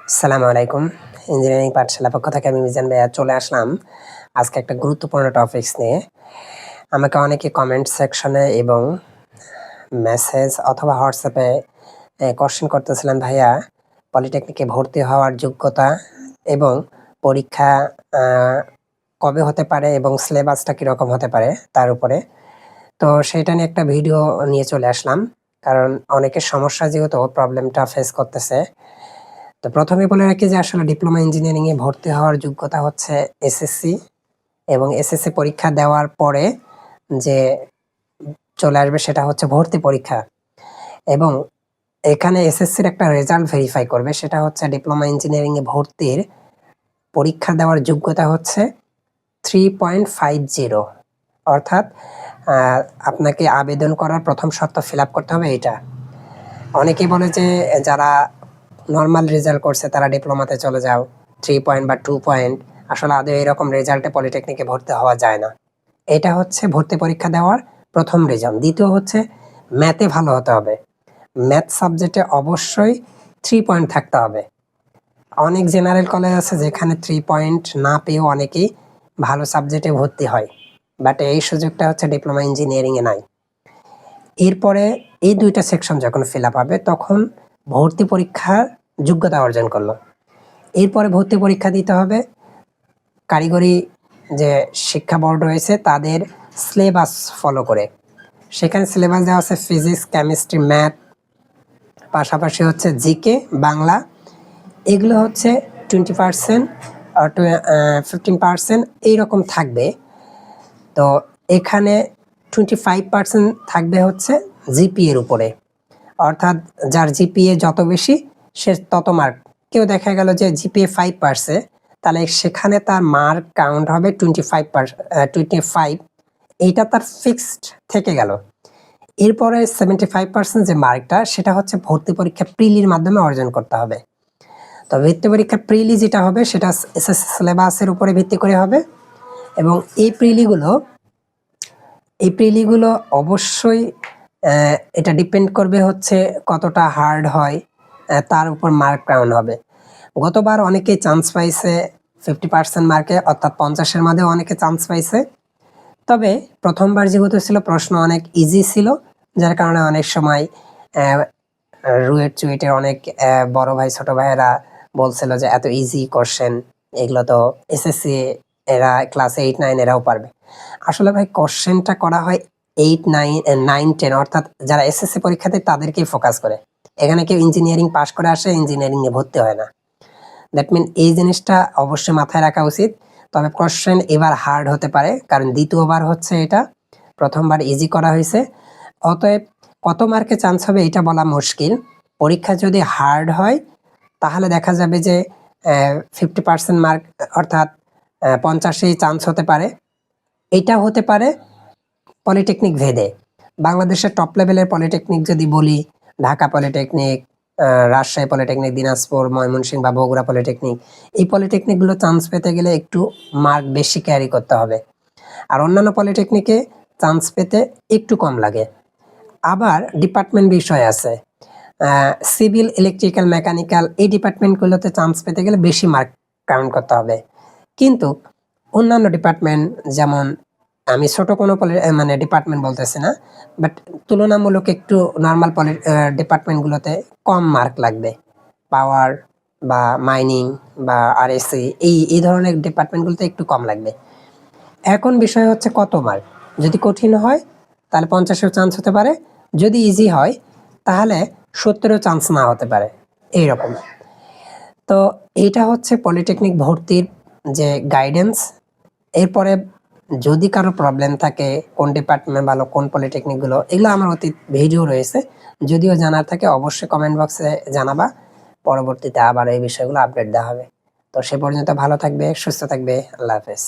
আসসালামু আলাইকুম। ইঞ্জিনিয়ারিং পাঠশালা পক্ষ থেকে আমি মিজান ভাইয়া চলে আসলাম আজকে একটা গুরুত্বপূর্ণ টপিকস নিয়ে। আমাকে অনেকে কমেন্ট সেকশনে এবং মেসেজ অথবা হোয়াটসঅ্যাপে কোয়েশ্চেন করতেছিলেন, ভাইয়া পলিটেকনিকে ভর্তি হওয়ার যোগ্যতা এবং পরীক্ষা কবে হতে পারে এবং সিলেবাসটা কীরকম হতে পারে তার উপরে। তো সেইটা নিয়ে একটা ভিডিও নিয়ে চলে আসলাম, কারণ অনেকের সমস্যা যেহেতু প্রবলেমটা ফেস করতেছে। তো প্রথমে বলে রাখি যে আসলে ডিপ্লোমা ইঞ্জিনিয়ারিংয়ে ভর্তি হওয়ার যোগ্যতা হচ্ছে এসএসসি, এবং এসএসসি পরীক্ষা দেওয়ার পরে যে চলে আসবে সেটা হচ্ছে ভর্তি পরীক্ষা। এবং এখানে এসএসসির একটা রেজাল্ট ভেরিফাই করবে, সেটা হচ্ছে ডিপ্লোমা ইঞ্জিনিয়ারিংয়ে ভর্তির পরীক্ষা দেওয়ার যোগ্যতা হচ্ছে 3.50, অর্থাৎ আপনাকে আবেদন করার প্রথম শর্ত ফিল আপ করতে হবে এটা। অনেকেই বলে যে যারা নর্মাল রেজাল্ট করছে তারা ডিপ্লোমাতে চলে যাও, 3 পয়েন্ট বা 2 পয়েন্ট। আসলে আদৌ এরকম রেজাল্টে পলিটেকনিকে ভর্তি হওয়া যায় না। এটা হচ্ছে ভর্তি পরীক্ষা দেওয়ার প্রথম রিজন। দ্বিতীয় হচ্ছে ম্যাথে ভালো হতে হবে। ম্যাথ সাবজেক্টে অবশ্যই 3 পয়েন্ট থাকতে হবে। অনেক জেনারেল কলেজ আছে যেখানে 3 পয়েন্ট না পেয়েও অনেকেই ভালো সাবজেক্টে ভর্তি হয়, বাট এই সুযোগটা হচ্ছে ডিপ্লোমা ইঞ্জিনিয়ারিংয়ে নাই। এরপরে এই দুইটা সেকশন যখন ফিল আপ হবে তখন ভর্তি পরীক্ষার যোগ্যতা অর্জন করলো। এরপরে ভর্তি পরীক্ষা দিতে হবে কারিগরি যে শিক্ষা বোর্ড রয়েছে তাদের সিলেবাস ফলো করে। সেখানে সিলেবাস দেওয়া আছে ফিজিক্স, কেমিস্ট্রি, ম্যাথ, পাশাপাশি হচ্ছে জিকে, বাংলা। এগুলো হচ্ছে 20% আর 15% এইরকম থাকবে। তো এখানে 25% থাকবে হচ্ছে জিপিএর উপরে, অর্থাৎ যার জিপিএ যত বেশি সে তত মার্ক। কেউ দেখা গেল যে জিপিএ 5 পারছে, তাহলে সেখানে তার মার্ক কাউন্ট হবে 25। এইটা তার ফিক্সড থেকে গেল। এরপরে 75% যে মার্কটা সেটা হচ্ছে ভর্তি পরীক্ষা প্রিলির মাধ্যমে অর্জন করতে হবে। তো ভর্তি পরীক্ষা প্রিলি যেটা হবে সেটা এসএসসি সিলেবাসের উপরে ভিত্তি করে হবে, এবং এই প্রিলিগুলো অবশ্যই এটা ডিপেন্ড করবে হচ্ছে কতটা হার্ড হয়, তার উপর মার্ক কাউন্ট হবে। গতবার অনেকে চান্স পাইছে 50% মার্কে, অর্থাৎ 50-এর মধ্যে অনেকে চান্স পাইছে। তবে প্রথমবার যেহেতু ছিল প্রশ্ন অনেক ইজি ছিল, যার কারণে অনেক সময় রুয়েট চুয়েটের অনেক বড় ভাই ছোট ভাইয়েরা বলছিল যে এত ইজি কোশ্চেন, এগুলো তো এসএসসি এরা ক্লাস 8-9 এরাও পারবে। আসলে ভাই কোশ্চেনটা করা হয় 8, 9, 10, অর্থাৎ যারা এসএসসি পরীক্ষা দেয় তাদেরকেই ফোকাস করে। এখানে কেউ ইঞ্জিনিয়ারিং পাশ করে আসে ইঞ্জিনিয়ারিংয়ে ভর্তি হয় না। দ্যাট মিন এই জিনিসটা অবশ্যই মাথায় রাখা উচিত। তবে কোশ্চেন এবার হার্ড হতে পারে, কারণ দ্বিতীয়বার হচ্ছে এটা, প্রথমবার ইজি করা হয়েছে। অতএব কত মার্কে চান্স হবে এটা বলা মুশকিল। পরীক্ষা যদি হার্ড হয় তাহলে দেখা যাবে যে 50% মার্ক, অর্থাৎ 50-এই চান্স হতে পারে। এটা হতে পারে পলিটেকনিক ভেদে। বাংলাদেশের টপ লেভেলের পলিটেকনিক যদি বলি, ঢাকা পলিটেকনিক, রাজশাহী পলিটেকনিক, দিনাজপুর, ময়মনসিংহ বা বগুড়া পলিটেকনিক, এই পলিটেকনিকগুলো চান্স পেতে গেলে একটু মার্ক বেশি ক্যারি করতে হবে। আর অন্যান্য পলিটেকনিকে চান্স পেতে একটু কম লাগে। আবার ডিপার্টমেন্ট বিষয় আছে, সিভিল, ইলেকট্রিক্যাল, মেকানিক্যাল, এই ডিপার্টমেন্টগুলোতে চান্স পেতে গেলে বেশি মার্ক কাউন্ট করতে হবে। কিন্তু অন্যান্য ডিপার্টমেন্ট, যেমন আমি ছোট কোনো ডিপার্টমেন্ট বলতেছি না, বাট তুলনামূলক একটু নর্মাল ডিপার্টমেন্টগুলোতে কম মার্ক লাগবে। পাওয়ার বা মাইনিং বা আরএসসি, এই ধরনের ডিপার্টমেন্টগুলোতে একটু কম লাগবে। এখন বিষয় হচ্ছে কত মার্ক। যদি কঠিন হয় তাহলে 50-এও চান্স হতে পারে, যদি ইজি হয় তাহলে 70-এও চান্স না হতে পারে, এইরকম। তো এইটা হচ্ছে পলিটেকনিক ভর্তির যে গাইডেন্স। এরপরে যদি কারো প্রবলেম থাকে কোন ডিপার্টমেন্ট ভালো, কোন পলিটেকনিকগুলো, এগুলো আমার অতীত ভিডিও রয়েছে, যদিও জানার থাকে অবশ্যই কমেন্ট বক্সে জানাবা। পরবর্তীতে আবার এই বিষয়গুলো আপডেট দেওয়া হবে। তো সে পর্যন্ত ভালো থাকবে, সুস্থ থাকবে। আল্লাহ হাফেজ।